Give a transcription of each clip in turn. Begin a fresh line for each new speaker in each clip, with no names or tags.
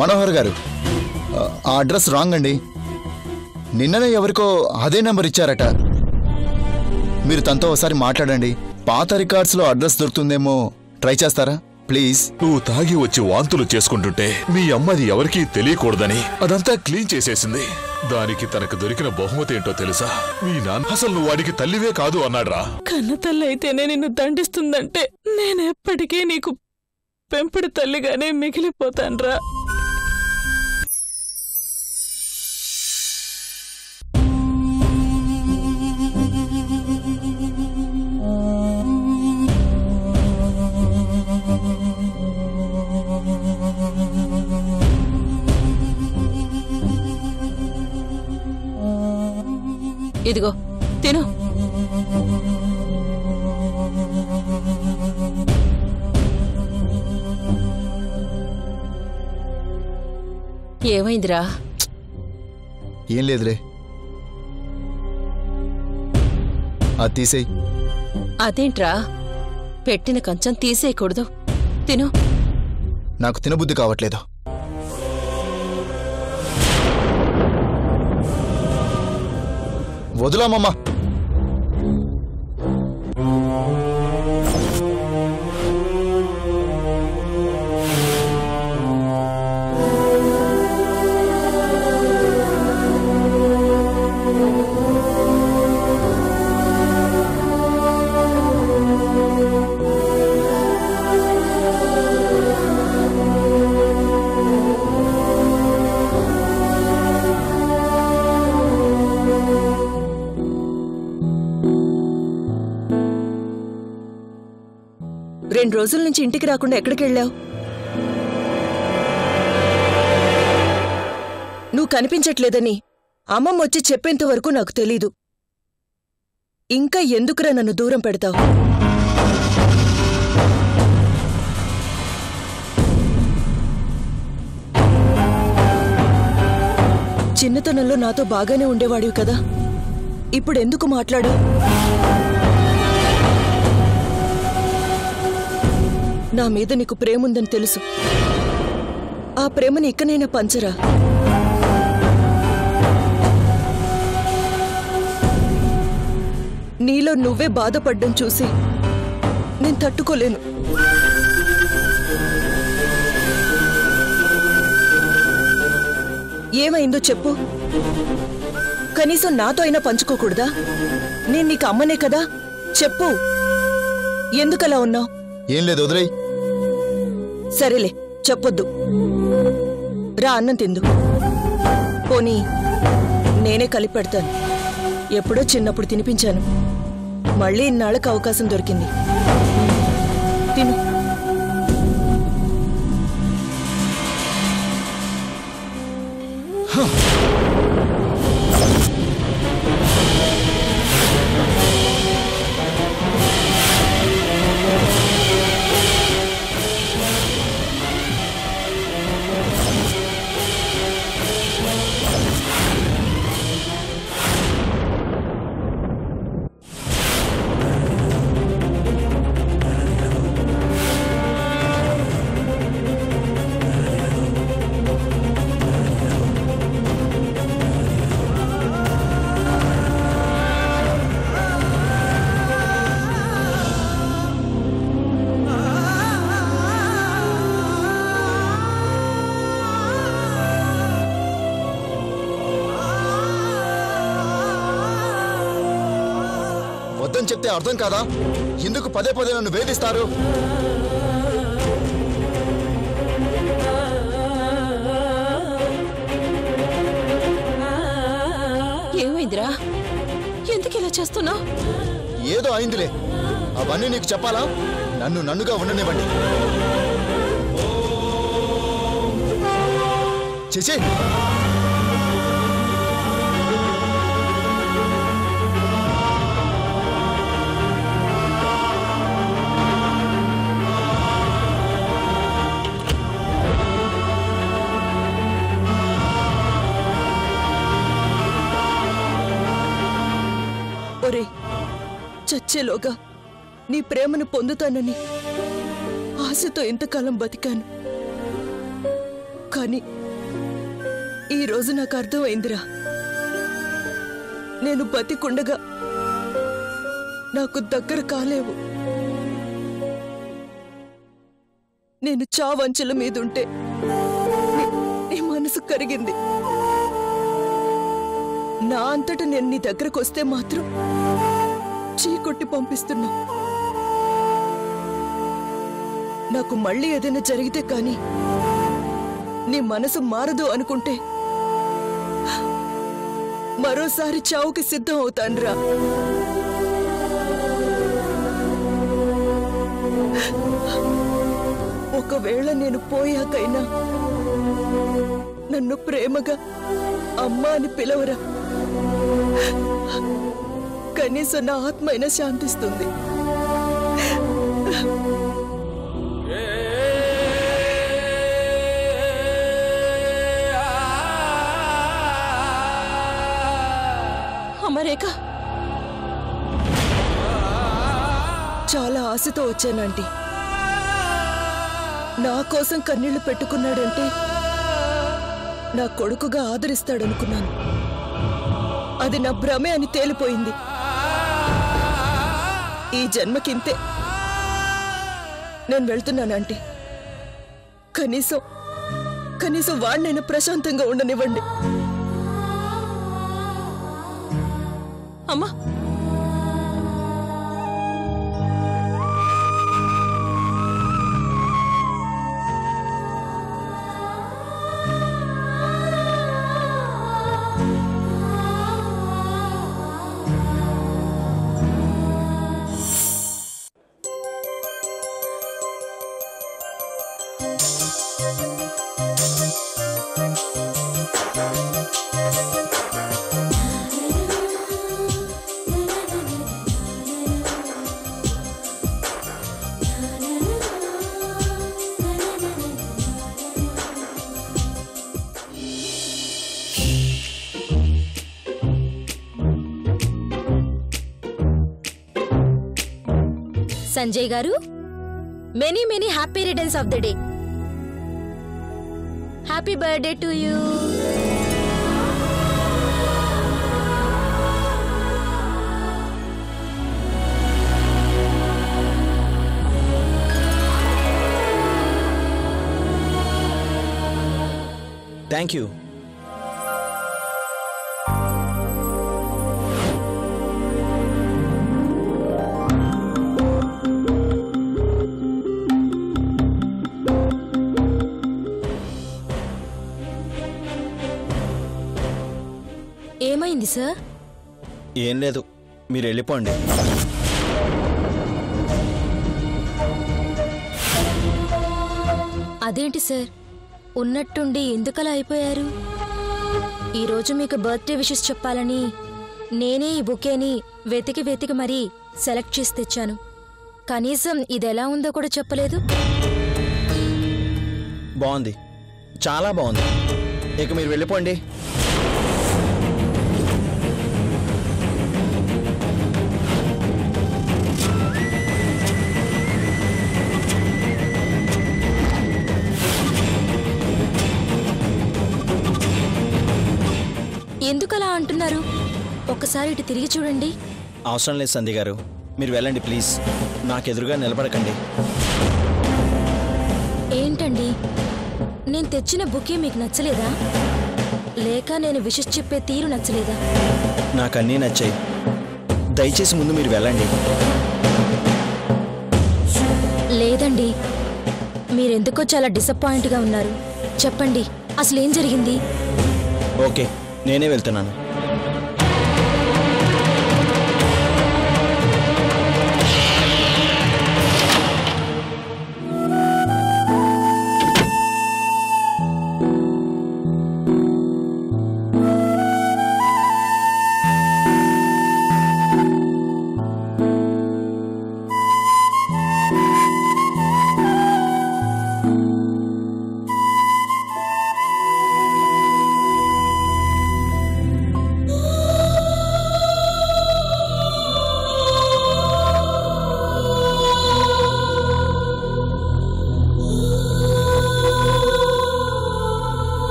మనోహర్ గారు, ఆ address wrong అండి. నిన్ననే ఎవరికో అదే నెంబర్ ఇచ్చారట. మీరు తనతో ఒకసారి మాట్లాడండి. పాత రికార్డ్స్లో అడ్రస్ దొరుకుతుందేమో ట్రై చేస్తారా ప్లీజ్?
నువ్వు తాగి వచ్చి వాంతులు చేసుకుంటుంటే మీ అమ్మది ఎవరికీ తెలియకూడదని అదంతా క్లీన్ చేసేసింది. దానికి తనకు దొరికిన బహుమతి ఏంటో తెలుసా? మీ నాన్న అసలు నువ్వు వాడికి తల్లివే కాదు అన్నాడ్రా.
కన్న తల్లి అయితేనే నిన్ను దండిస్తుందంటే నేనెప్పటికీ నీకు పెంపుడు తల్లిగానే మిగిలిపోతాన్రా. ఇదిగో తిను. ఏమైందిరా?
ఏం లేదులే, అది తీసేయి.
అదేంట్రా, పెట్టిన కంచం తీసేయకూడదు. తిను.
నాకు తినబుద్ధి కావట్లేదు. వదులామమ్మా.
రెండు రోజుల నుంచి ఇంటికి రాకుండా ఎక్కడికెళ్ళావు? నువ్వు కనిపించట్లేదని అమ్మమ్మ వచ్చి చెప్పేంత వరకు నాకు తెలీదు. ఇంకా ఎందుకురా నన్ను దూరం పెడతావు? చిన్నతనంలో నాతో బాగానే ఉండేవాడివి కదా, ఇప్పుడెందుకు మాట్లాడు? నా మీద నీకు ప్రేముందని తెలుసు. ఆ ప్రేమని ఇకనైనా పంచరా. నీలో నువ్వే బాధపడ్డం చూసి నేను తట్టుకోలేను. ఏమైందో చెప్పు. కనీసం నాతో అయినా పంచుకోకూడదా? నేను నీకు అమ్మనే కదా, చెప్పు. ఎందుకలా ఉన్నావు?
ఏం లేదు, వదిలేయ్.
సరేలే, చెప్పొద్దు. రా, అన్నం తిందు. పోనీ నేనే కలిపెడతాను. ఎప్పుడో చిన్నప్పుడు తినిపించాను. మళ్ళీ ఇన్నాళ్ళకు అవకాశం దొరికింది. తిను.
వద్దని చెప్తే అర్థం కాదా? ఎందుకు పదే పదే నన్ను వేధిస్తారు?
ఏమైందిరా? ఎందుకు ఇలా చేస్తున్నావు?
ఏదో అయిందిలే, అవన్నీ నీకు చెప్పాలా? నన్ను నన్నుగా ఉండనివ్వండి. చేసి
ఒరే, చచ్చేలోగా నీ ప్రేమను పొందుతానని ఆశతో ఎంతకాలం బతికాను. కానీ ఈరోజు నాకు అర్థమైందిరా, నేను బతికుండగా నాకు దగ్గర కాలేవు. నేను చావంచెల మీదుంటే నీ మనసు కరిగింది. నా అంతటా నేను నీ దగ్గరకు వస్తే మాత్రం చీకొట్టి పంపిస్తున్నా. నాకు మళ్ళీ ఏదైనా జరిగితే కానీ నీ మనసు మారదు అనుకుంటే మరోసారి చావుకి సిద్ధం అవుతాన్రా. ఒకవేళ నేను పోయాకైనా నన్ను ప్రేమగా అమ్మా అని పిలవరా. కనీసం నా ఆత్మ అయినా శాంతిస్తుంది. అమరేఖ, చాలా ఆశతో వచ్చానంటీ. నా కోసం కన్నీళ్లు పెట్టుకున్నాడంటే నా కొడుకుగా ఆదరిస్తాడనుకున్నాను. అది నా భ్రమే అని తేలిపోయింది. ఈ జన్మకింతే. నేను వెళ్తున్నానంటీ. కనీసం వాడినైనా ప్రశాంతంగా ఉండనివ్వండి. అమ్మా,
సంజయ్ గారు, many many happy returns of the day. Happy birthday to you.
Thank you.
ఏమైంది సార్?
ఏం లేదు, మీరు వెళ్ళిపోండి.
అదేంటి సార్, ఉన్నట్టుండి ఎందుకలా అయిపోయారు? ఈరోజు మీకు బర్త్డే విషెస్ చెప్పాలని నేనే ఈ బుకేని వెతికి మరీ సెలెక్ట్ చేసి తెచ్చాను. కనీసం ఇదెలా ఉందో కూడా చెప్పలేదు.
బాగుంది, చాలా బాగుంది. ఇక మీరు వెళ్ళిపోండి.
ఎందుకలా అంటున్నారు? ఒక్కసారి ఇటు తిరిగి చూడండి.
అవసరం లేదు సంధ్య గారు, మీరు వెళ్ళండి ప్లీజ్. నాకెదురుగా నిలబడకండి.
ఏంటండి, నేను తెచ్చిన బుకే మీకు నచ్చలేదా? లేక నేను విషెస్ చెప్పే తీరు నచ్చలేదా?
నాకన్నీ నచ్చాయి. దయచేసి ముందు మీరు వెళ్ళండి.
లేదండి, మీరెందుకో చాలా డిసప్పాయింట్గా ఉన్నారు. చెప్పండి, అసలేం జరిగింది?
ఓకే, నేనే వెళ్తున్నాను.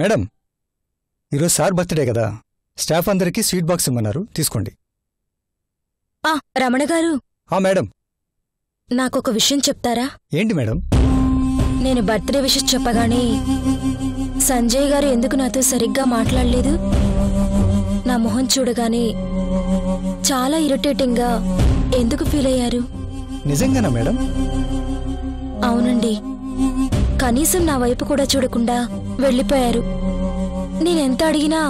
మేడం, ఈరోజు సార్ బర్త్డే కదా, స్టాఫ్ అందరికీ స్వీట్ బాక్స్ ఇమ్మన్నారు, తీసుకోండి.
రమణ గారు,
మేడం.
నాకొక విషయం చెప్తారా?
ఏంటి మేడం?
నేను బర్త్డే విషయం చెప్పగానే సంజయ్ గారు ఎందుకు నాతో సరిగ్గా మాట్లాడలేదు? నా మొహం చూడగానే చాలా ఇరిటేటింగ్గా ఎందుకు ఫీల్ అయ్యారు?
నిజంగానా మేడం?
అవునండి, కనీసం నా వైపు కూడా చూడకుండా వెళ్ళిపోయారు. నేనెంత అడిగినా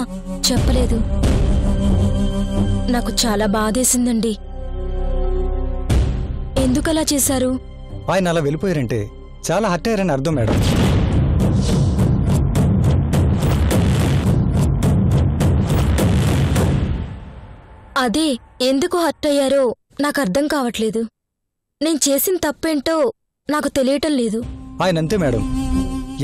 చెప్పలేదు. నాకు చాలా బాధేసిందండి. ఎందుకలా చేశారు?
ఆయన అలా వెళ్ళిపోయారంటే చాలా హర్ట్ అయ్యారని అర్థం మేడం.
అదే, ఎందుకు హర్ట్ అయ్యారో నాకు అర్థం కావట్లేదు. నేను చేసిన తప్పేంటో నాకు తెలియటం లేదు.
ఆయన అంతే మేడం,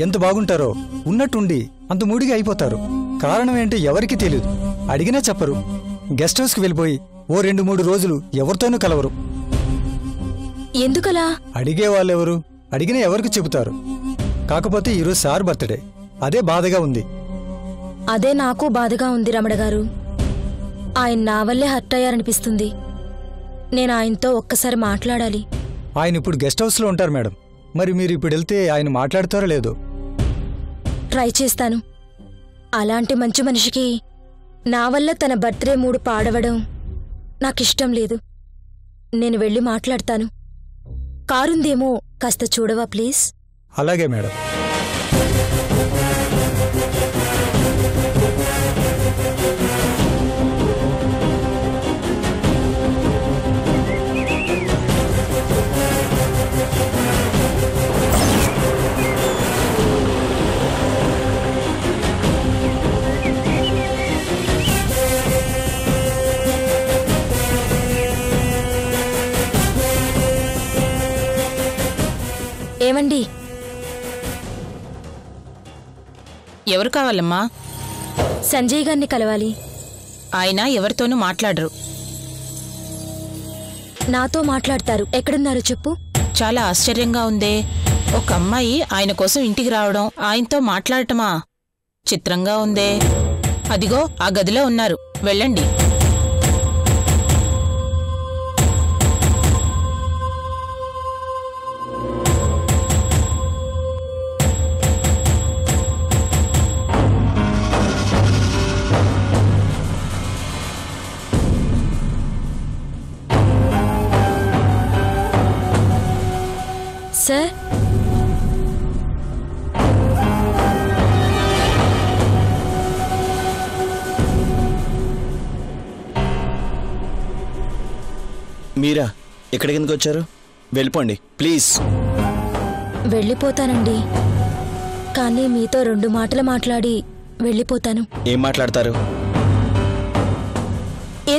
ఎంత బాగుంటారో ఉన్నట్టుండి అంత మూడిగా అయిపోతారు. కారణం ఏంటో ఎవరికీ తెలియదు, అడిగినా చెప్పరు. గెస్ట్ హౌస్కి వెళ్ళిపోయి ఓ 2-3 రోజులు ఎవరితోనూ కలవరు.
ఎందుకలా?
అడిగే వాళ్ళెవరు? అడిగినా ఎవరికి చెబుతారు? కాకపోతే ఈరోజు సార్ బర్త్డే, అదే బాధగా ఉంది.
అదే నాకు బాధగా ఉంది రమణ గారు. ఆయన నా వల్లే హర్ట్ అయ్యారనిపిస్తుంది. నేను ఆయనతో ఒక్కసారి మాట్లాడాలి.
ఆయన ఇప్పుడు గెస్ట్ హౌస్లో ఉంటారు మేడం. మరి మీరు ఇప్పుడు వెళ్తే ఆయన మాట్లాడతారో లేదో?
ట్రై చేస్తాను. అలాంటి మంచి మనిషికి నా వల్ల తన బర్త్డే మూడు పాడవడం నాకిష్టం లేదు. నేను వెళ్ళి మాట్లాడతాను. కారుందేమో కాస్త చూడవా ప్లీజ్?
అలాగే మేడం.
ఏమండి?
ఎవరు కావాలమ్మా?
సంజయ్ గారిని కలవాలి.
ఆయన ఎవరితోనూ మాట్లాడరు.
నాతో మాట్లాడతారు. ఎక్కడున్నారు చెప్పు?
చాలా ఆశ్చర్యంగా ఉందే. ఒక అమ్మాయి ఆయన కోసం ఇంటికి రావడం, ఆయనతో మాట్లాడటమా? చిత్రంగా ఉందే. అదిగో ఆ గదిలో ఉన్నారు, వెళ్ళండి.
సార్,
మీరా ఎక్కడికి ఎందుకు వచ్చారు? వెళ్ళిపోండి ప్లీజ్.
వెళ్ళిపోతానండి, కానీ మీతో 2 మాటలు మాట్లాడి వెళ్ళిపోతాను.
ఏం మాట్లాడతారు?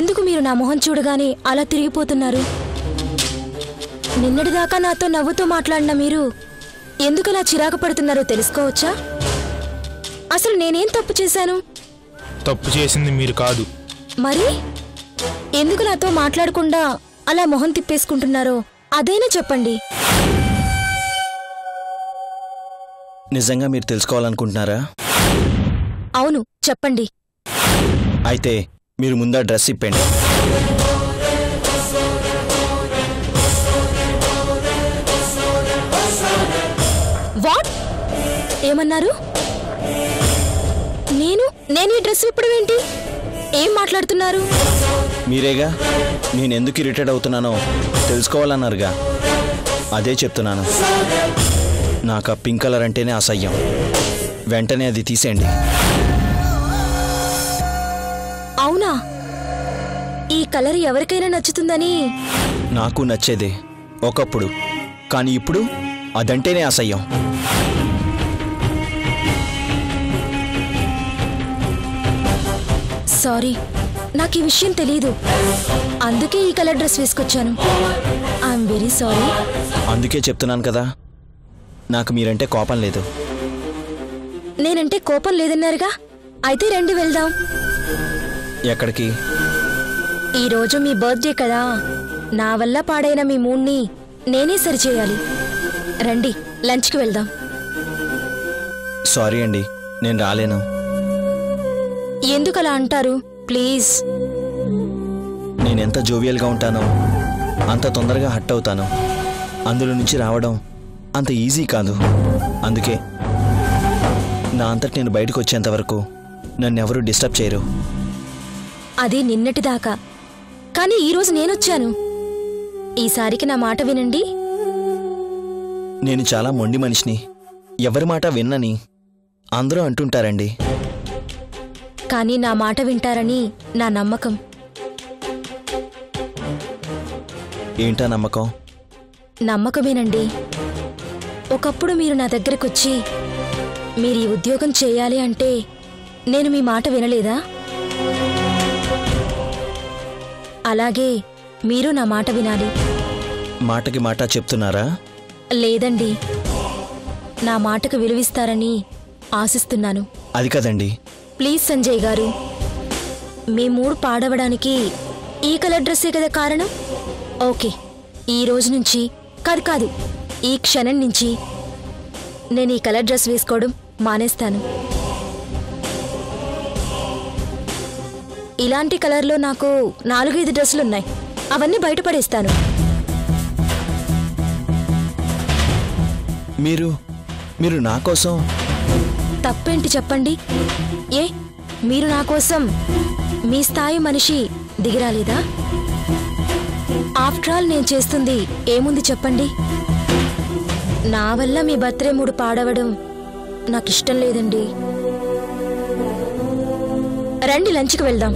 ఎందుకు మీరు నా మొహం చూడగానే అలా తిరిగిపోతున్నారు? నిన్నటిదాకా నాతో నవ్వుతూ మాట్లాడిన మీరు ఎందుకలా చిరాకు పడుతున్నారో తెలుసుకోవచ్చా? అసలు నేనేం తప్పు చేశాను?
తప్పు చేసింది మీరు కాదు.
మరి ఎందుకు నాతో మాట్లాడకుండా అలా మొహం తిప్పేసుకుంటున్నారో అదైనా చెప్పండి.
నిజంగా మీరు తెలుసుకోవాలనుకుంటున్నారా?
అవును, చెప్పండి.
అయితే మీరు ముందా డ్రెస్ ఇప్పండి.
వాట్? ఏమన్నారు? నేను ఈ డ్రెస్ విప్పడం ఏంటి? ఏం మాట్లాడుతున్నారు?
మీరేగా నేను ఎందుకు ఇరిటేట్ అవుతున్నానో తెలుసుకోవాలన్నారుగా, అదే చెప్తున్నాను. నాకు ఆ పింక్ కలర్ అంటేనే అసహ్యం. వెంటనే అది తీసేయండి.
అవునా? ఈ కలర్ ఎవరికైనా నచ్చుతుందని?
నాకు నచ్చేదే ఒకప్పుడు, కానీ ఇప్పుడు అదంటేనే అసహ్యం.
సారీ, నాకు ఈ విషయం తెలీదు. అందుకే ఈ కలర్ డ్రెస్ వేసుకొచ్చాను. I'm very sorry.
అందుకే చెప్తున్నాను కదా, నాకు మీరంటే కోపం లేదు.
నేనంటే కోపం లేదన్నారుగా, అయితే రండి వెళ్దాం.
ఎక్కడికి?
ఈరోజు మీ బర్త్డే కదా, నా వల్ల పాడైన మీ మూడ్ని నేనే సరిచేయాలి. రండి, లంచ్కి వెళ్దాం.
సారీ అండి, నేను రాలేను.
ఎందుకలా అంటారు? ప్లీజ్.
నేనెంత జోవియల్గా ఉంటానో అంత తొందరగా హట్ అవుతాను. అందులో నుంచి రావడం అంత ఈజీ కాదు. అందుకే నా అంతటి నేను బయటకు వచ్చేంత వరకు నన్నెవరూ డిస్టర్బ్ చేయరు.
అది నిన్నటిదాకా. కానీ ఈరోజు నేనొచ్చాను. ఈసారికి నా మాట వినండి.
నేను చాలా మొండి మనిషిని, ఎవరి మాట విన్నని అందరూ అంటుంటారండి.
కానీ నా మాట వింటారని నా నమ్మకం.
ఏంటా నమ్మకం?
నమ్మకమేనండి. ఒకప్పుడు మీరు నా దగ్గరకొచ్చి మీరు ఈ ఉద్యోగం చేయాలి అంటే నేను మీ మాట వినలేదా? అలాగే మీరు నా మాట వినాలి.
మాటకి మాట చెప్తున్నారా?
లేదండి, నా మాటకు విలువిస్తారని ఆశిస్తున్నాను.
అది కదండి.
ప్లీజ్ సంజయ్ గారు, మీ మూడు పాడవడానికి ఈ కలర్ డ్రెస్సే కదా కారణం? ఓకే, ఈ రోజు నుంచి కాదు ఈ క్షణం నుంచి నేను ఈ కలర్ డ్రెస్ వేసుకోవడం మానేస్తాను. ఇలాంటి కలర్లో నాకు 4-5 డ్రెస్సులున్నాయి. అవన్నీ బయటపడేస్తాను.
మీరు నా కోసం?
తప్పేంటి చెప్పండి? మీరు నా కోసం మీ స్థాయి మనిషి దిగిరాలేదా? ఆఫ్టర్ ఆల్ నేను చేస్తుంది ఏముంది చెప్పండి? నా వల్ల మీ బర్త్డే మూడు పాడవడం నాకిష్టం లేదండి. రండి, లంచ్కి వెళ్దాం.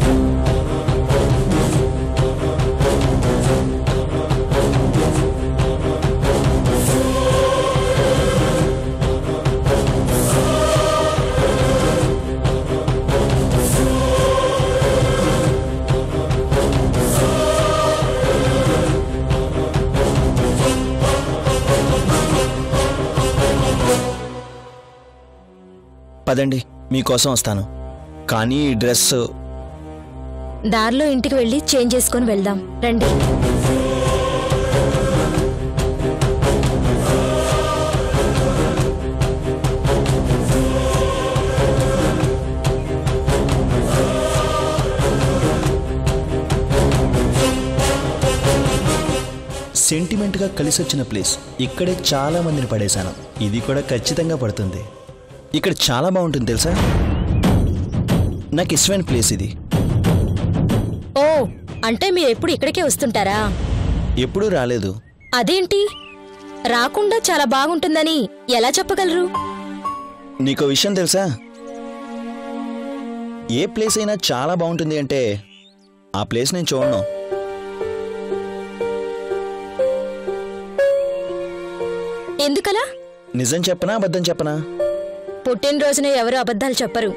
పదండి, మీకోసం వస్తాను. కానీ ఈ డ్రెస్
దారిలో ఇంటికి వెళ్ళి చేంజ్ చేసుకొని వెళ్దాం. రండి.
సెంటిమెంట్గా కలిసి వచ్చిన ప్లేస్. ఇక్కడే చాలా మందిని పడేశాను. ఇది కూడా ఖచ్చితంగా పడుతుంది. ఇక్కడ చాలా బాగుంటుంది తెలుసా. నాకు ఇష్టమైన ప్లేస్ ఇది.
ఓ, అంటే మీరు ఎప్పుడు ఇక్కడికే వస్తుంటారా?
ఎప్పుడూ రాలేదు.
అదేంటి, రాకుండా చాలా బాగుంటుందని ఎలా చెప్పగలరు?
నీకో విషయం తెలుసా? ఏ ప్లేస్ అయినా చాలా బాగుంటుంది అంటే ఆ ప్లేస్ నేను చూడను.
ఎందుకలా?
నిజం చెప్పనా అబద్ధం చెప్పనా?
పుట్టినరోజున ఎవరు అబద్ధాలు చెప్పరు.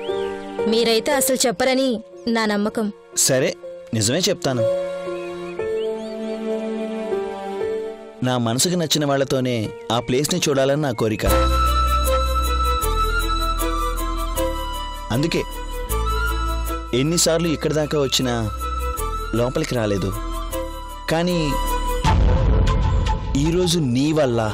మీరైతే అసలు చెప్పరని నా నమ్మకం.
సరే, నిజమే చెప్తాను. నా మనసుకు నచ్చిన వాళ్లతోనే ఆ ప్లేస్ని చూడాలని నా కోరిక. అందుకే ఎన్నిసార్లు ఇక్కడి దాకా వచ్చినా లోపలికి రాలేదు. కానీ ఈరోజు నీ వల్ల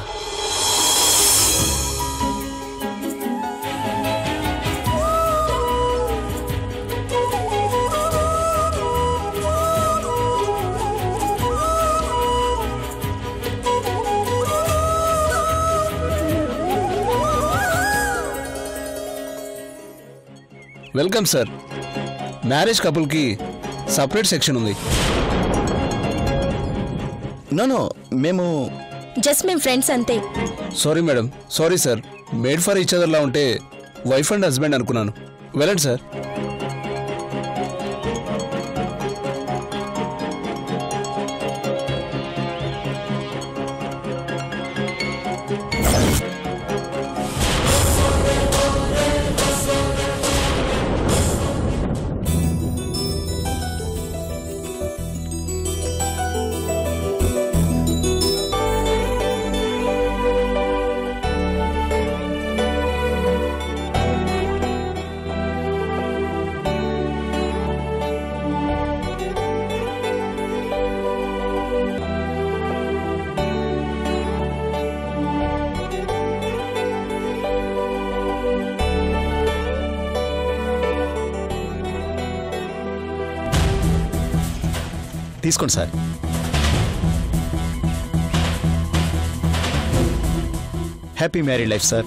వెల్కమ్ సార్. మ్యారేజ్ కపుల్కి సపరేట్ సెక్షన్ ఉంది.
నో, మేము
ఫ్రెండ్స్ అంతే.
Sorry madam, sorry sir. Made for each అదర్లా ఉంటే వైఫ్ అండ్ హస్బెండ్ అనుకున్నాను. వెళ్ళండి సార్.
తీసుకోండి sir. Happy married life sir.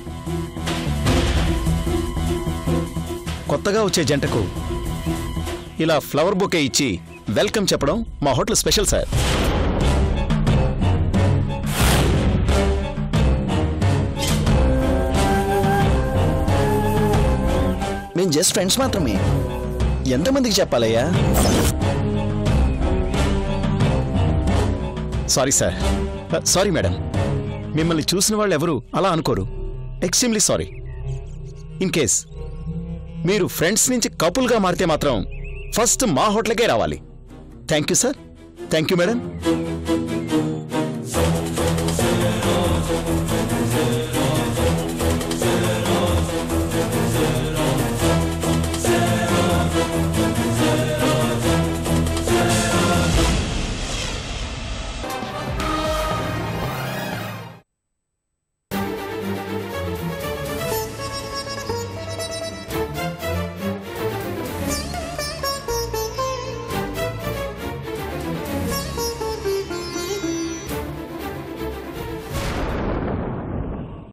కొత్తగా వచ్చే జంటకు ఇలా ఫ్లవర్ బొకే ఇచ్చి వెల్కమ్ చెప్పడం మా హోటల్ స్పెషల్ సార్. మేము జస్ట్ ఫ్రెండ్స్ మాత్రమే. ఎంతమందికి చెప్పాలయ్యా? Sorry sir. సారీ మేడం, మిమ్మల్ని చూసిన వాళ్ళు ఎవరు అలా అనుకోరు. Extremely sorry. ఇన్ కేస్ మీరు ఫ్రెండ్స్ నుంచి కపుల్గా మారితే మాత్రం ఫస్ట్ మా హోటల్కే రావాలి. Thank you sir. Thank you madam.